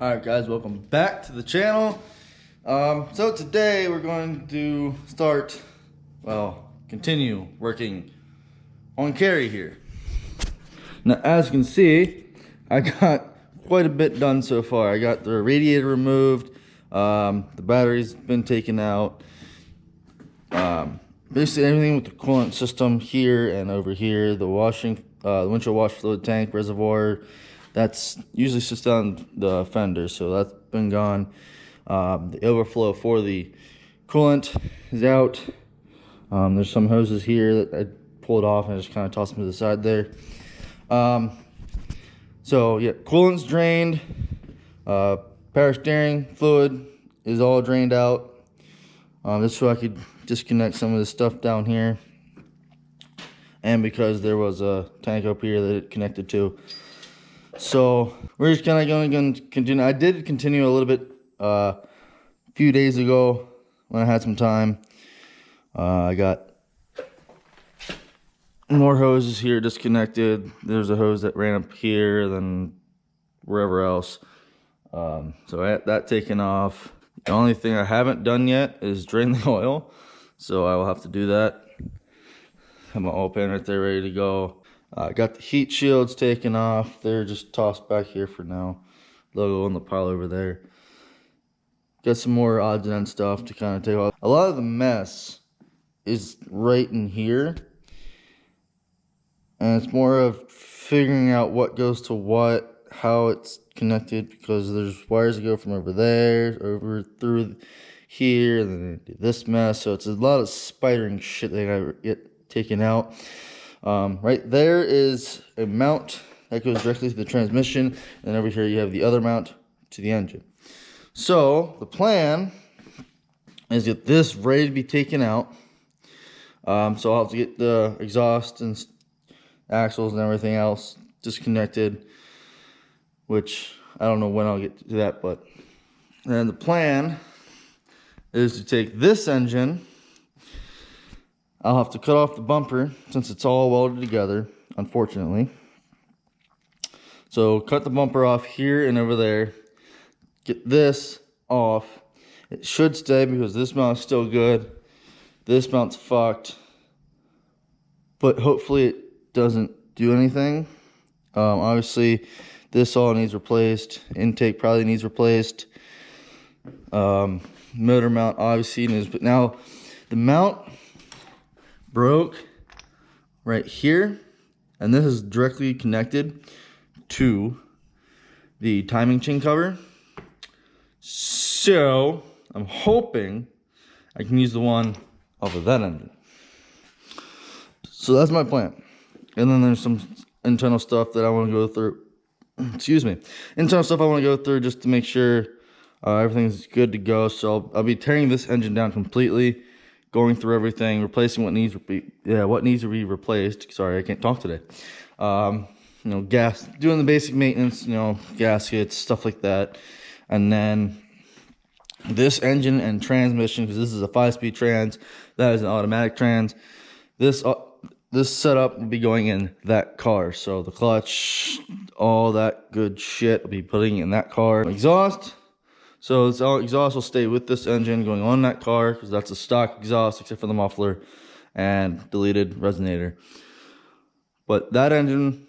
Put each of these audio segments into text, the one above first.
Alright guys, welcome back to the channel. So today we're going to continue working on carry here. Now as you can see, I got quite a bit done so far. I got the radiator removed, the battery's been taken out, basically everything with the coolant system here and over here, the windshield wash fluid tank reservoir, that's usually sits down the fender, so that's been gone. The overflow for the coolant is out. There's some hoses here that I pulled off and I just kind of tossed them to the side there. So yeah, coolant's drained. Power steering fluid is all drained out. Just so I could disconnect some of the stuff down here, and because there was a tank up here that it connected to. So we're just kind of going to continue. I did continue a little bit a few days ago when I had some time. I got more hoses here disconnected. There's a hose that ran up here, then wherever else. So I had that taken off. The only thing I haven't done yet is drain the oil, so I will have to do that. Have my oil pan right there ready to go. Got the heat shields taken off. They're just tossed back here for now. Logo on the pile over there. Got some more odds and ends stuff to kind of take off. A lot of the mess is right in here, and it's more of figuring out what goes to what, how it's connected, because there's wires that go from over there over through here, and then do this mess. So it's a lot of spidering shit that I gotta get taken out. Right there is a mount that goes directly to the transmission, and over here you have the other mount to the engine. So the plan is get this ready to be taken out. So I'll have to get the exhaust and axles and everything else disconnected, which I don't know when I'll get to that, but then the plan is to take this engine. I'll have to cut off the bumper since it's all welded together, unfortunately. So cut the bumper off here and over there. Get this off. It should stay because this mount's still good. This mount's fucked, but hopefully it doesn't do anything. Obviously this all needs replaced. Intake probably needs replaced. Motor mount obviously needs, but now the mount broke right here, and this is directly connected to the timing chain cover. So I'm hoping I can use the one off of that engine. So that's my plan. And then there's some internal stuff that I want to go through. Excuse me. Internal stuff I want to go through just to make sure everything's good to go. So I'll be tearing this engine down completely, going through everything, replacing what needs to be replaced. Sorry, I can't talk today. Gas, doing the basic maintenance, gaskets, stuff like that. And then this engine and transmission, because this is a 5-speed trans, that is an automatic trans. This setup will be going in that car. So the clutch, all that good shit will be putting in that car. Exhaust. So this exhaust will stay with this engine going on that car, because that's a stock exhaust except for the muffler and deleted resonator. But that engine,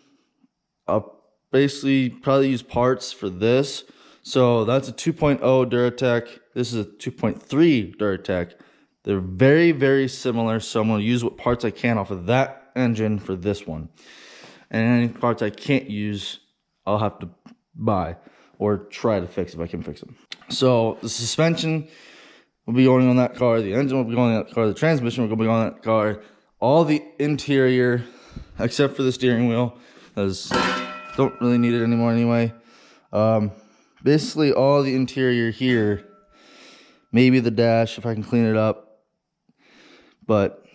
I'll basically probably use parts for this. So that's a 2.0 Duratec. This is a 2.3 Duratec. They're very, very similar. So I'm going to use what parts I can off of that engine for this one. And any parts I can't use, I'll have to buy or try to fix if I can fix them. So the suspension will be going on that car. The engine will be going on that car. The transmission will be on that car. All the interior, except for the steering wheel, because don't really need it anymore anyway. Basically all the interior here, maybe the dash if I can clean it up. But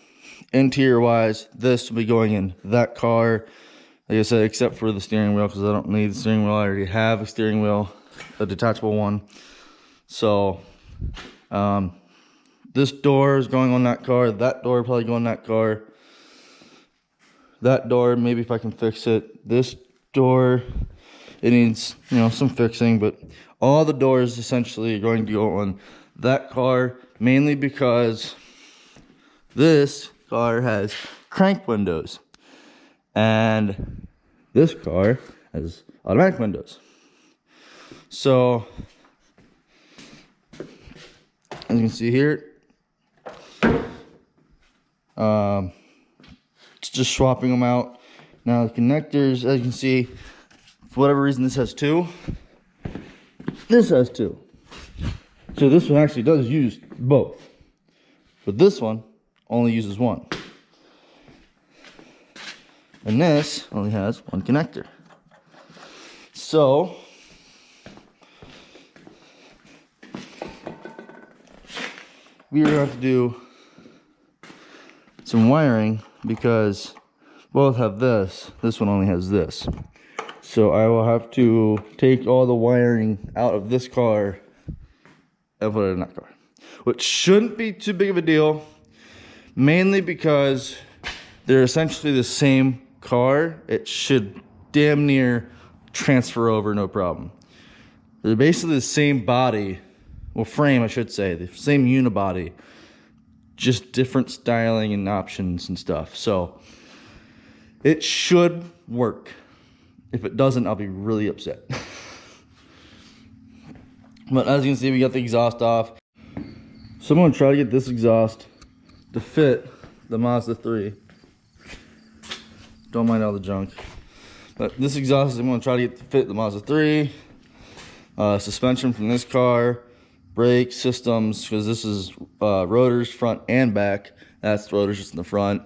interior wise, this will be going in that car. Like I said, except for the steering wheel, because I don't need the steering wheel. I already have a steering wheel, a detachable one. So this door is going on that car. That door probably going on that car. That door, maybe if I can fix it. This door It needs, you know, some fixing, but all the doors essentially are going to go on that car, mainly because this car has crank windows and this car has automatic windows. So as you can see here, it's just swapping them out. Now the connectors, as you can see, for whatever reason this has two, this has two. So this one actually does use both, but this one only uses one. And this only has one connector. So we are going to have to do some wiring because both have this. This one only has this. So I will have to take all the wiring out of this car and put it in that car, which shouldn't be too big of a deal, mainly because they're essentially the same car. It should damn near transfer over, no problem. They're basically the same body, well, frame, I should say, the same unibody, just different styling and options and stuff. So it should work. If it doesn't, I'll be really upset. But as you can see, we got the exhaust off. So I'm gonna try to get this exhaust to fit the Mazda 3. Don't mind all the junk. But this exhaust, I'm gonna try to get to fit the Mazda 3. Suspension from this car. Brake systems, because this is rotors front and back. That's the rotors just in the front.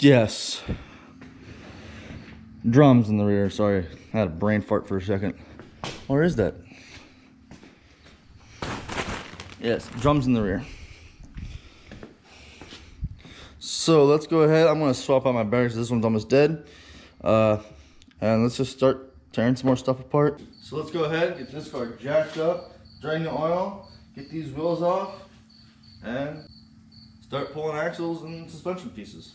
Yes. Drums in the rear. Sorry, I had a brain fart for a second. Where is that? Yes, drums in the rear. So let's go ahead. I'm gonna swap out my bearings. This one's almost dead. And let's just start tearing some more stuff apart. So let's go ahead, get this car jacked up, drain the oil, get these wheels off, and start pulling axles and suspension pieces.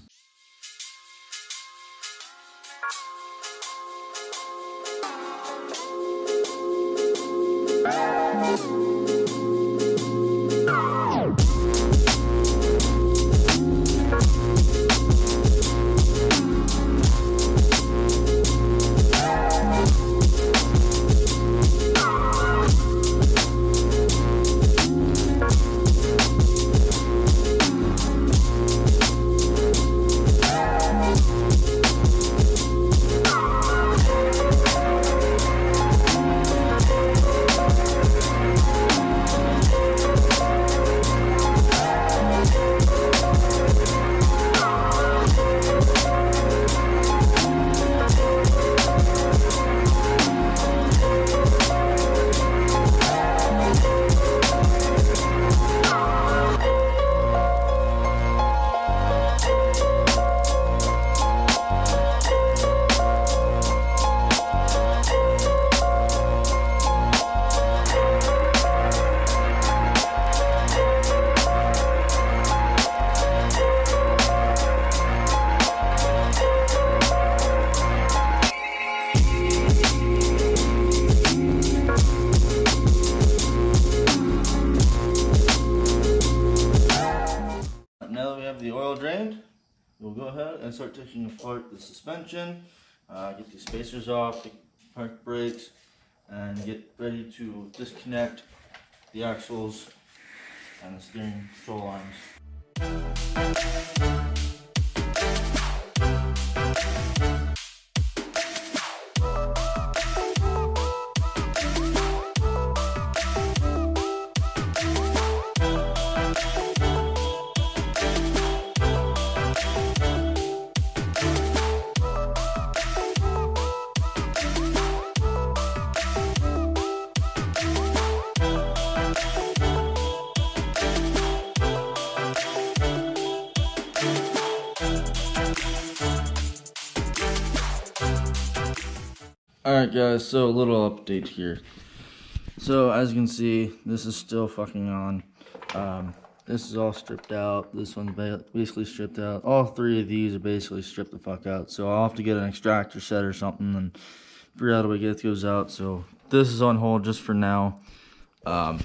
The oil drained, we'll go ahead and start taking apart the suspension, get these spacers off, take park brakes, and get ready to disconnect the axles and the steering control lines. Alright guys, so a little update here. So as you can see, this is still fucking on. This is all stripped out. This one's basically stripped out. All three of these are basically stripped the fuck out. So I'll have to get an extractor set or something and figure out how to get it goes out. So this is on hold just for now. Nothing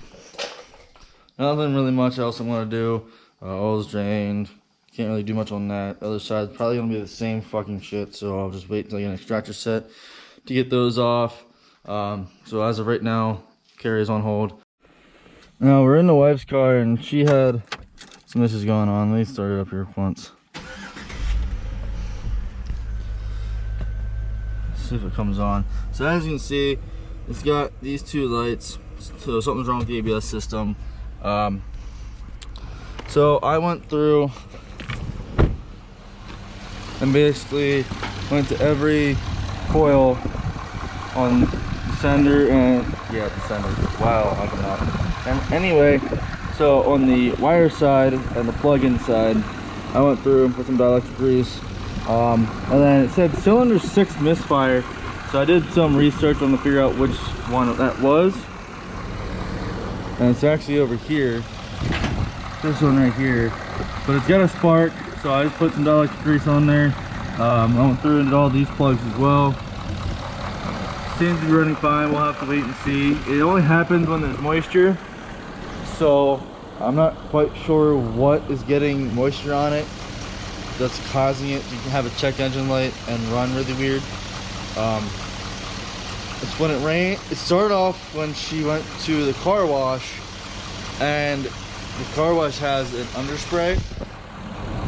really much else I'm gonna do. Oil's drained. Can't really do much on that. Other side's probably gonna be the same fucking shit. So I'll just wait until I get an extractor set to get those off. So as of right now, Carrie's on hold. Now we're in the wife's car and she had some issues going on. Let me start it up here once. Let's see if it comes on. So as you can see, it's got these two lights. So something's wrong with the ABS system. So I went through and basically went to every coil on the sender and the sender. Wow, I cannot. And anyway, so on the wire side and the plug-in side, I went through and put some dielectric grease. And then it said cylinder 6 misfire. So I did some research on to figure out which one that was. And it's actually over here. This one right here. But it's got a spark, so I just put some dielectric grease on there. I went through and did all these plugs as well. Seems to be running fine. We'll have to wait and see. It only happens when there's moisture. So I'm not quite sure what is getting moisture on it that's causing it to have a check engine light and run really weird. It's when it rained. It started off when she went to the car wash, and the car wash has an underspray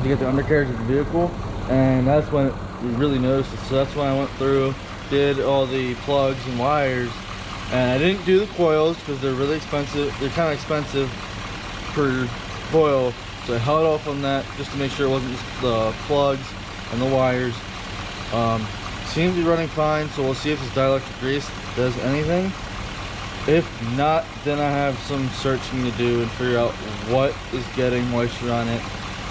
to get the undercarriage of the vehicle, and that's when we really noticed it. So that's when I went through, did all the plugs and wires. And I didn't do the coils because they're really expensive. They're kind of expensive per coil. So I held off on that just to make sure it wasn't just the plugs and the wires. Seems to be running fine, so we'll see if this dielectric grease does anything. If not, then I have some searching to do and figure out what is getting moisture on it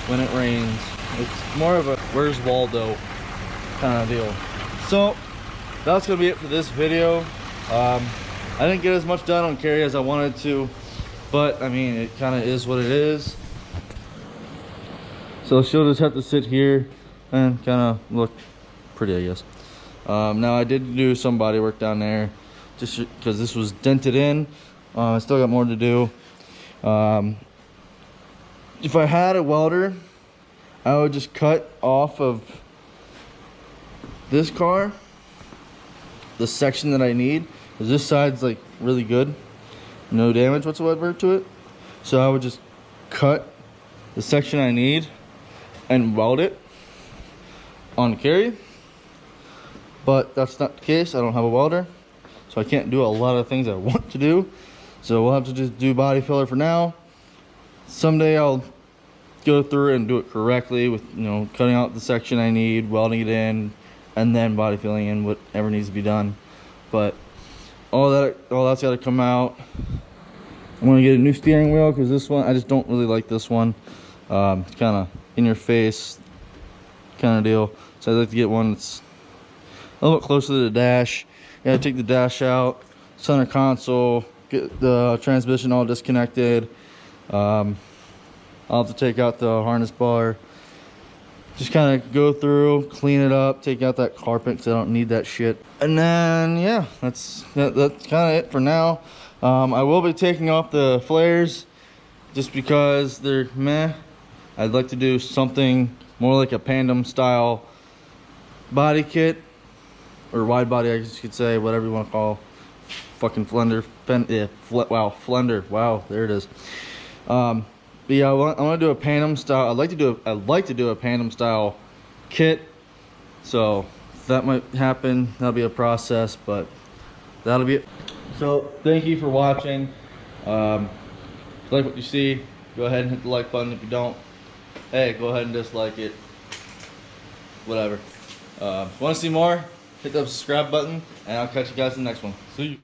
when it rains. It's more of a where's Waldo kind of deal. So that's gonna be it for this video. I didn't get as much done on Carrie as I wanted to, but I mean, it kind of is what it is. So she'll just have to sit here and kind of look pretty, I guess. Now I did do some body work down there just because this was dented in. I still got more to do. If I had a welder, I would just cut off of this car the section that I need, because this side's like really good, no damage whatsoever to it. So I would just cut the section I need and weld it on Carrie, but that's not the case. I don't have a welder, so I can't do a lot of things I want to do. So we'll have to just do body filler for now. Someday I'll go through and do it correctly with, you know, cutting out the section I need, welding it in, and then body filling in whatever needs to be done. But all that's got to come out. I'm gonna get a new steering wheel because this one, I just don't really like this one. It's kind of in your face kind of deal. So I'd like to get one that's a little bit closer to the dash. Gotta take the dash out, center console, get the transmission all disconnected. I'll have to take out the harness bar. Just kind of go through, clean it up, take out that carpet because I don't need that shit. And then, yeah, that's kind of it for now. I will be taking off the flares just because they're meh. I'd like to do something more like a Pandem style body kit, or wide body, I guess you could say, whatever you want to call. Fucking Flender, Flender. Wow, there it is. But yeah, I want to do a Pandem style. I'd like to do a Pandem style kit. So that might happen. That'll be a process, but that'll be it. So thank you for watching. If you like what you see, go ahead and hit the like button. If you don't, hey, go ahead and dislike it. Whatever. If you want to see more, hit the subscribe button, and I'll catch you guys in the next one. See you.